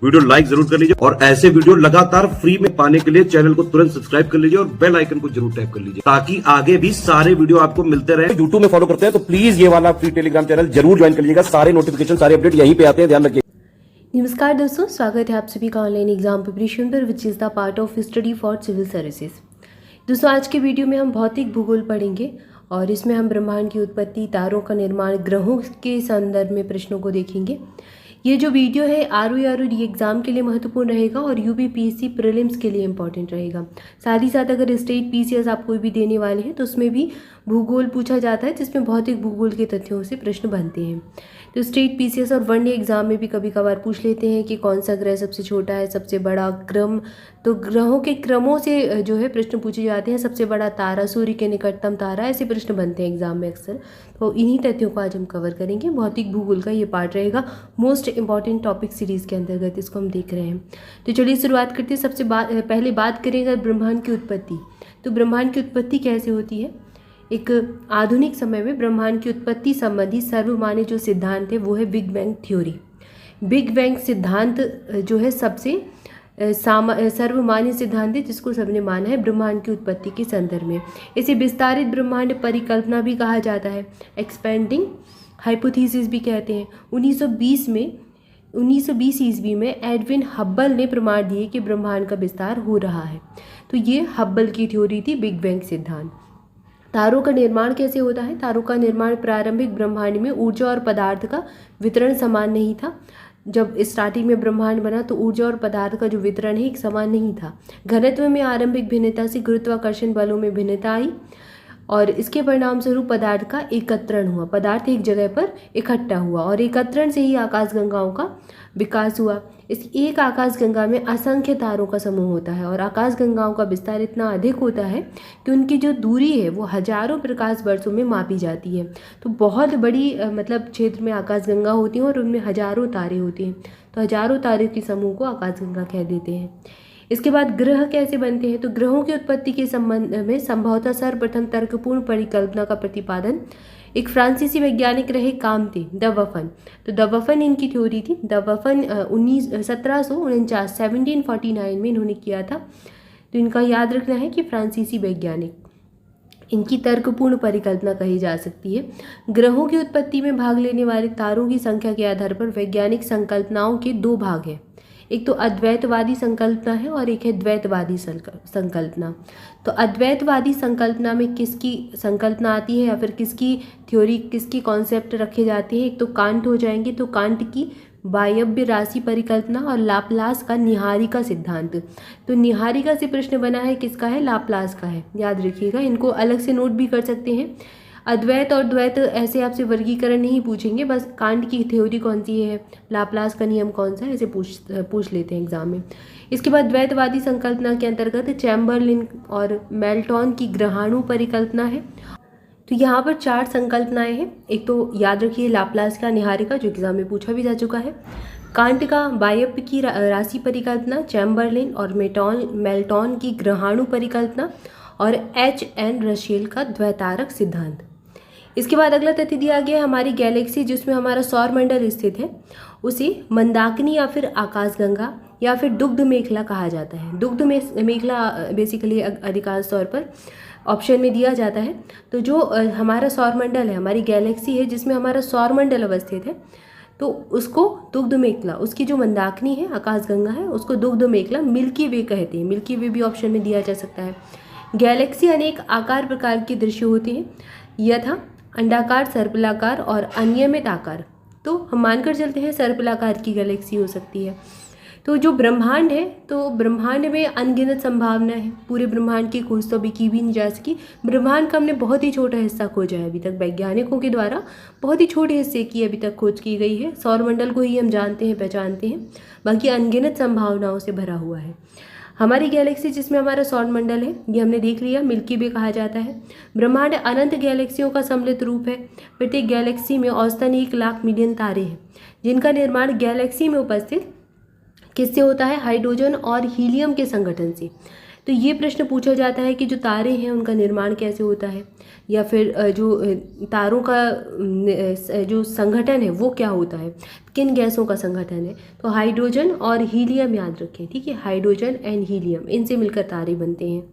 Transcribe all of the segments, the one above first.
Video like जरूर कर लीजिए और ऐसे वीडियो लगातार फ्री में पाने के लिए चैनल को तुरंत सब्सक्राइब कर लीजिए और बेल आइकन को जरूर टैप कर लीजिए ताकि आगे भी सारे वीडियो आपको मिलते रहे। यूट्यूब में फॉलो करते हैं तो प्लीज ये वाला फ्री टेलीग्राम चैनल जरूर ज्वाइन कर लीजिएगा। सारे नोटिफिकेशन सारे अपडेट यहीं पे आते हैं, ध्यान रखिए। नमस्कार दोस्तों, स्वागत है आप सभी का ऑनलाइन एग्जाम प्रिपरेशन पर which is the part of study for civil services. दोस्तों आज के वीडियो में हम भौतिक भूगोल पढ़ेंगे और इसमें हम ब्रह्मांड की उत्पत्ति, तारों का निर्माण, ग्रहों के संदर्भ में प्रश्नों को देखेंगे। ये जो वीडियो है ROE एग्ज़ाम के लिए महत्वपूर्ण रहेगा और UPPSC प्रीलिम्स के लिए इंपॉर्टेंट रहेगा। साथ ही साथ अगर स्टेट PCS आप कोई भी देने वाले हैं तो उसमें भी भूगोल पूछा जाता है जिसमें भौतिक भूगोल के तथ्यों से प्रश्न बनते हैं। तो स्टेट PCS और वनडे एग्जाम में भी कभी कभार पूछ लेते हैं कि कौन सा ग्रह सबसे छोटा है, सबसे बड़ा क्रम, तो ग्रहों के क्रमों से जो है प्रश्न पूछे जाते हैं। सबसे बड़ा तारा, सूर्य के निकटतम तारा, ऐसे प्रश्न बनते हैं एग्जाम में अक्सर। तो इन्हीं तथ्यों को आज हम कवर करेंगे। भौतिक भूगोल का ये पार्ट रहेगा मोस्ट इंपॉर्टेंट टॉपिक सीरीज के अंतर्गत, इसको हम देख रहे हैं। तो चलिए शुरुआत करते हैं। पहले बात करेंगे ब्रह्मांड की उत्पत्ति। तो ब्रह्मांड की उत्पत्ति कैसे होती है? एक आधुनिक समय में ब्रह्मांड की उत्पत्ति संबंधी सर्वमान्य जो सिद्धांत है वो है big bang theory. Big bang सिद्धांत जो है सबसे सर्वमान्य सिद्धांत है जिसको सबने माना है ब्रह्मांड की उत्पत्ति के संदर्भ में। इसे विस्तारित ब्रह्मांड परिकल्पना भी कहा जाता है, एक्सपेंडिंग हाइपोथेसिस भी कहते हैं। 1920 ईस्वी में एडविन हब्बल ने प्रमाण दिए कि ब्रह्मांड का विस्तार हो रहा है। तो ये हब्बल की थ्योरी थी, बिग बैंग सिद्धांत। तारों का निर्माण कैसे होता है? तारों का निर्माण प्रारंभिक ब्रह्मांड में ऊर्जा और पदार्थ का वितरण समान नहीं था। जब स्टार्टिंग में ब्रह्मांड बना तो ऊर्जा और पदार्थ का जो वितरण है एक समान नहीं था। घनत्व में आरंभिक भिन्नता से गुरुत्वाकर्षण बलों में भिन्नता आई और इसके परिणाम स्वरूप पदार्थ का एकत्रण हुआ। पदार्थ एक जगह पर इकट्ठा हुआ और एकत्रण से ही आकाशगंगाओं का विकास हुआ। इस एक आकाशगंगा में असंख्य तारों का समूह होता है और आकाशगंगाओं का विस्तार इतना अधिक होता है कि उनकी जो दूरी है वो हजारों प्रकाश वर्षों में मापी जाती है। तो बहुत बड़ी मतलब क्षेत्र में आकाशगंगा होती हैं और उनमें हजारों तारे होते हैं। तो हजारों तारे के समूह को आकाशगंगा कह देते हैं। इसके बाद ग्रह कैसे बनते हैं? तो ग्रहों की उत्पत्ति के संबंध में संभवतः सर्वप्रथम तर्कपूर्ण परिकल्पना का प्रतिपादन एक फ्रांसीसी वैज्ञानिक रहे कामते द वफन। तो द वफन इनकी थ्योरी थी। द वफन 1749 में इन्होंने किया था। तो इनका याद रखना है कि फ्रांसीसी वैज्ञानिक, इनकी तर्कपूर्ण परिकल्पना कही जा सकती है। ग्रहों की उत्पत्ति में भाग लेने वाले तारों की संख्या के आधार पर वैज्ञानिक संकल्पनाओं के दो भाग हैं। एक तो अद्वैतवादी संकल्पना है और एक है द्वैतवादी संकल्पना। तो अद्वैतवादी संकल्पना में किसकी संकल्पना आती है या फिर किसकी थ्योरी, किसकी कॉन्सेप्ट रखे जाते हैं? एक तो कांट हो जाएंगे, तो कांट की वायव्य राशि परिकल्पना और लाप्लास का निहारिका सिद्धांत। तो निहारिका से प्रश्न बना है किसका है? लाप्लास का है, याद रखिएगा। इनको अलग से नोट भी कर सकते हैं। अद्वैत और द्वैत ऐसे आपसे वर्गीकरण नहीं पूछेंगे, बस कांट की थ्योरी कौन सी है, लाप्लास का नियम कौन सा है, ऐसे पूछ लेते हैं एग्जाम में। इसके बाद द्वैतवादी संकल्पना के अंतर्गत चैम्बरलिन और मेल्टन की ग्रहाणु परिकल्पना है। तो यहाँ पर 4 संकल्पनाएं हैं। एक तो याद रखिए लाप्लास का निहारिका, जो एग्जाम में पूछा भी जा चुका है। कांट का वायव्य की राशि परिकल्पना, चैम्बरलिन और मेल्टन की ग्रहाणु परिकल्पना और HN रसेल का द्वैतारक सिद्धांत। इसके बाद अगला तथ्य दिया गया है हमारी गैलेक्सी जिसमें हमारा सौरमंडल स्थित है उसे मंदाकिनी या फिर आकाशगंगा या फिर दुग्ध मेखला कहा जाता है। दुग्ध मेखला बेसिकली अधिकांश तौर पर ऑप्शन में दिया जाता है। तो जो हमारा सौरमंडल है, हमारी गैलेक्सी है जिसमें हमारा सौरमंडल अवस्थित है, तो उसको दुग्ध मेखला, उसकी जो मंदाकिनी है आकाशगंगा है उसको दुग्ध मेखला, मिल्की वे कहते हैं। मिल्की वे भी ऑप्शन में दिया जा सकता है। गैलेक्सी अनेक आकार प्रकार के दृश्य होते हैं, यथा अंडाकार, सर्पिलाकार और अनियमित आकार। तो हम मानकर चलते हैं सर्पिलाकार की गैलेक्सी हो सकती है। तो जो ब्रह्मांड है, तो ब्रह्मांड में अनगिनत संभावना है। पूरे ब्रह्मांड की खोज तो अभी की भी नहीं जा सकी। ब्रह्मांड का हमने बहुत ही छोटा हिस्सा खोजा है अभी तक, वैज्ञानिकों के द्वारा बहुत ही छोटे हिस्से की अभी तक खोज की गई है। सौरमंडल को ही हम जानते हैं, पहचानते हैं, बाकी अनगिनत संभावनाओं से भरा हुआ है। हमारी गैलेक्सी जिसमें हमारा सौरमंडल है ये हमने देख लिया, मिल्की वे कहा जाता है। ब्रह्मांड अनंत गैलेक्सियों का सम्मिलित रूप है। प्रत्येक गैलेक्सी में औसतन 1 लाख मिलियन तारे हैं जिनका निर्माण गैलेक्सी में उपस्थित किससे होता है? हाइड्रोजन और हीलियम के संगठन से। तो ये प्रश्न पूछा जाता है कि जो तारे हैं उनका निर्माण कैसे होता है, या फिर जो तारों का जो संगठन है वो क्या होता है, किन गैसों का संगठन है। तो हाइड्रोजन और हीलियम याद रखें, ठीक है, हाइड्रोजन एंड हीलियम, इनसे मिलकर तारे बनते हैं।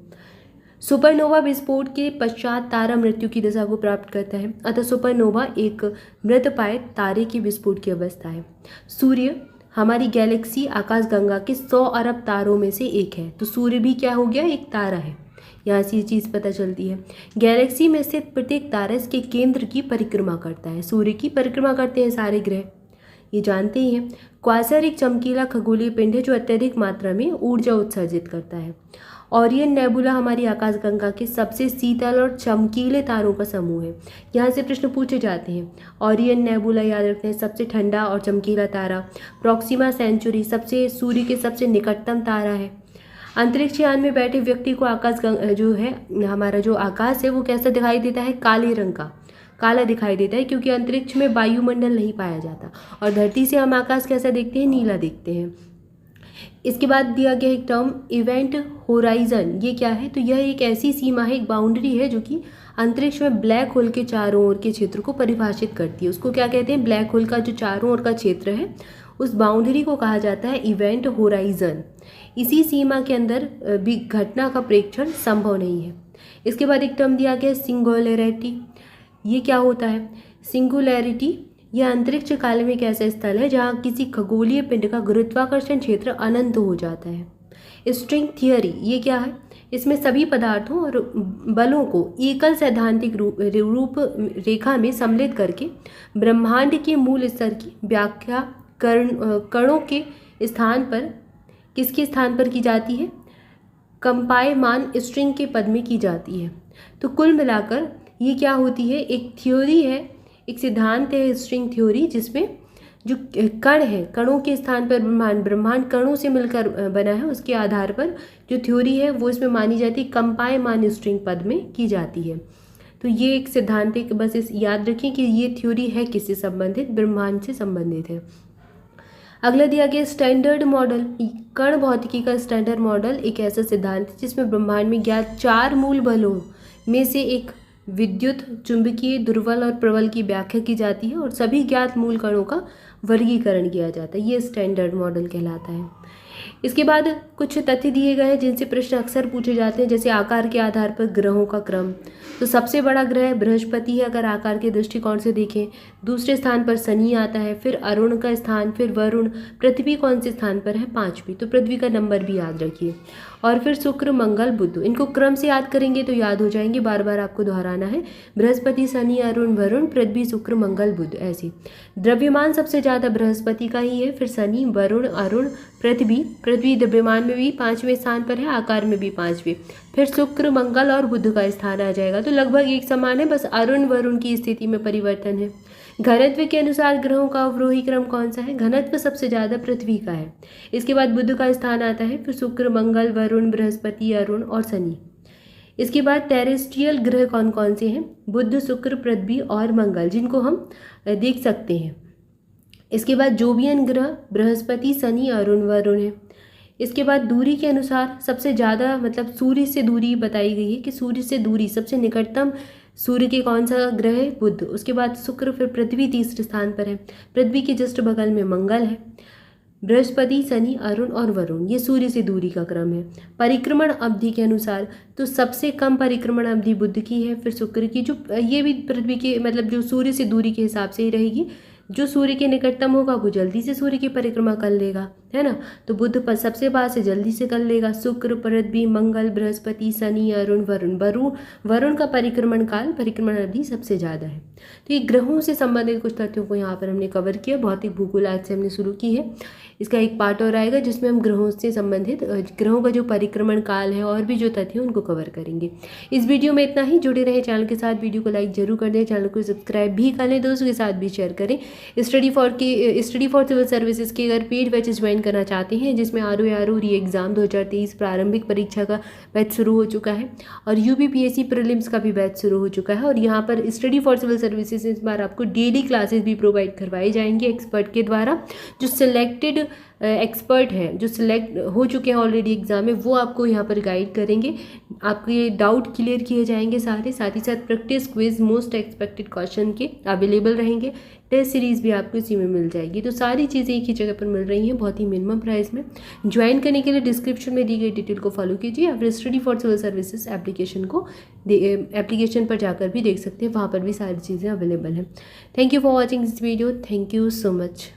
सुपरनोवा विस्फोट के पश्चात तारा मृत्यु की दशा को प्राप्त करता है, अतः सुपरनोवा एक मृतपाय तारे के विस्फोट की अवस्था है। सूर्य हमारी गैलेक्सी आकाशगंगा के 100 अरब तारों में से एक है, तो सूर्य भी क्या हो गया, एक तारा है। यहाँ से ये चीज़ पता चलती है। गैलेक्सी में स्थित प्रत्येक तारा इसके केंद्र की परिक्रमा करता है, सूर्य की परिक्रमा करते हैं सारे ग्रह, ये जानते ही हैं। क्वासर एक चमकीला खगोलीय पिंड है जो अत्यधिक मात्रा में ऊर्जा उत्सर्जित करता है। ओरियन नेबुला हमारी आकाशगंगा के सबसे शीतल और चमकीले तारों का समूह है। यहाँ से प्रश्न पूछे जाते हैं। ओरियन नेबुला याद रखते हैं, सबसे ठंडा और चमकीला तारा। प्रॉक्सिमा सेंचुरी सबसे सूर्य के सबसे निकटतम तारा है। अंतरिक्ष यान में बैठे व्यक्ति को आकाशगंगा जो है, हमारा जो आकाश है वो कैसा दिखाई देता है, काले रंग का, काला दिखाई देता है, क्योंकि अंतरिक्ष में वायुमंडल नहीं पाया जाता। और धरती से हम आकाश कैसा देखते हैं, नीला देखते हैं। इसके बाद दिया गया एक टर्म इवेंट होराइजन, ये क्या है, तो यह एक ऐसी सीमा है, एक बाउंड्री है जो कि अंतरिक्ष में ब्लैक होल के चारों ओर के क्षेत्र को परिभाषित करती है। उसको क्या कहते हैं, ब्लैक होल का जो चारों ओर का क्षेत्र है उस बाउंड्री को कहा जाता है इवेंट होराइजन। इसी सीमा के अंदर भी घटना का प्रेक्षण संभव नहीं है। इसके बाद एक टर्म दिया गया सिंगुलैरिटी, ये क्या होता है, सिंगुलैरिटी यह अंतरिक्ष काल में एक ऐसा स्थल है जहाँ किसी खगोलीय पिंड का गुरुत्वाकर्षण क्षेत्र अनंत हो जाता है। स्ट्रिंग थियरी ये क्या है, इसमें सभी पदार्थों और बलों को एकल सैद्धांतिक रूप रेखा में सम्मिलित करके ब्रह्मांड के मूल स्तर की व्याख्या कणों के स्थान पर, किसके स्थान पर की जाती है, कंपायमान स्ट्रिंग के पद में की जाती है। तो कुल मिलाकर ये क्या होती है, एक थ्योरी है, एक सिद्धांत है स्ट्रिंग थ्योरी, जिसमें जो कण है, कणों के स्थान पर ब्रह्मांड कणों से मिलकर बना है, उसके आधार पर जो थ्योरी है वो इसमें मानी जाती है, कंपायमान स्ट्रिंग पद में की जाती है। तो ये एक सिद्धांत है, बस इस याद रखें कि ये थ्योरी है किससे संबंधित, ब्रह्मांड से संबंधित है। अगला दिया गया स्टैंडर्ड मॉडल, कण भौतिकी का स्टैंडर्ड मॉडल एक ऐसा सिद्धांत है जिसमें ब्रह्मांड में ज्ञात 4 मूल बलों में से एक विद्युत, चुंबकीय, दुर्बल और प्रबल की व्याख्या की जाती है और सभी ज्ञात मूल कणों का वर्गीकरण किया जाता है, ये स्टैंडर्ड मॉडल कहलाता है। इसके बाद कुछ तथ्य दिए गए हैं जिनसे प्रश्न अक्सर पूछे जाते हैं, जैसे आकार के आधार पर ग्रहों का क्रम। तो सबसे बड़ा ग्रह बृहस्पति है अगर आकार के दृष्टिकोण से देखें, दूसरे स्थान पर शनि आता है, फिर अरुण का स्थान, फिर वरुण, पृथ्वी कौन से स्थान पर है, 5वीं, तो पृथ्वी का नंबर भी याद रखिए, और फिर शुक्र, मंगल, बुध, इनको क्रम से याद करेंगे तो याद हो जाएंगे, बार बार आपको दोहराना है, बृहस्पति, शनि, अरुण, वरुण, पृथ्वी, शुक्र, मंगल, बुध, ऐसे। द्रव्यमान सबसे ज़्यादा बृहस्पति का ही है, फिर शनि, वरुण, अरुण, पृथ्वी द्रव्यमान में भी 5वें स्थान पर है, आकार में भी 5वें, फिर शुक्र, मंगल और बुध का स्थान आ जाएगा, तो लगभग एक समान है, बस अरुण वरुण की स्थिति में परिवर्तन है। घनत्व के अनुसार ग्रहों का अवरोही क्रम कौन सा है, घनत्व सबसे ज़्यादा पृथ्वी का है, इसके बाद बुध का स्थान आता है, फिर शुक्र, मंगल, वरुण, बृहस्पति, अरुण और शनि। इसके बाद टेरेस्ट्रियल ग्रह कौन कौन से हैं, बुध, शुक्र, पृथ्वी और मंगल, जिनको हम देख सकते हैं। इसके बाद जोबियन ग्रह बृहस्पति, शनि, अरुण, वरुण है। इसके बाद दूरी के अनुसार सबसे ज़्यादा, मतलब सूर्य से दूरी बताई गई है कि सूर्य से दूरी सबसे निकटतम सूर्य के कौन सा ग्रह है, बुध, उसके बाद शुक्र, फिर पृथ्वी तीसरे स्थान पर है, पृथ्वी के जस्ट बगल में मंगल है, बृहस्पति, शनि, अरुण और वरुण, ये सूर्य से दूरी का क्रम है। परिक्रमण अवधि के अनुसार तो सबसे कम परिक्रमण अवधि बुध की है, फिर शुक्र की, जो ये भी पृथ्वी के मतलब जो सूर्य से दूरी के हिसाब से ही रहेगी, जो सूर्य के निकटतम होगा वो जल्दी से सूर्य की परिक्रमा कर लेगा, है ना, तो बुध पर सबसे पास से जल्दी से कर लेगा, शुक्र, पृथ्वी, मंगल, बृहस्पति, शनि, अरुण, वरुण का परिक्रमण अवधि सबसे ज़्यादा है। तो ये ग्रहों से संबंधित कुछ तथ्यों को यहाँ पर हमने कवर किया। भौतिक भूगोल आज से हमने शुरू की है, इसका एक पार्ट और आएगा जिसमें हम ग्रहों से संबंधित ग्रहों का जो परिक्रमण काल है और भी जो तथ्य हैं उनको कवर करेंगे। इस वीडियो में इतना ही, जुड़े रहें चैनल के साथ, वीडियो को लाइक जरूर कर दें, चैनल को सब्सक्राइब भी कर लें, दोस्तों के साथ भी शेयर करें। स्टडी फॉर सिविल सर्विसेज के अगर पेड बैचेस ज्वाइन करना चाहते हैं, जिसमें RO री एग्ज़ाम 2023 प्रारंभिक परीक्षा का बैच शुरू हो चुका है और UPPSC प्रीलिम्स का भी बैच शुरू हो चुका है, और यहाँ पर स्टडी फॉर सिविल सर्विसेज इस बार आपको डेली क्लासेस भी प्रोवाइड करवाई जाएंगी एक्सपर्ट के द्वारा, जो सिलेक्टेड एक्सपर्ट हैं, जो सिलेक्ट हो चुके हैं ऑलरेडी एग्ज़ाम में, वो आपको यहाँ पर गाइड करेंगे। आपके डाउट क्लियर किए जाएंगे सारे, साथ ही साथ practice quiz most expected question के अवेलेबल रहेंगे। टेस्ट सीरीज़ भी आपको इसी में मिल जाएगी। तो सारी चीज़ें एक ही जगह पर मिल रही हैं बहुत ही मिनिमम प्राइस में। ज्वाइन करने के लिए डिस्क्रिप्शन में दी गई डिटेल को फॉलो कीजिए, या फिर study for civil services application पर जाकर भी देख सकते हैं, वहाँ पर भी सारी चीज़ें अवेलेबल हैं। Thank you for watching this video. Thank you so much.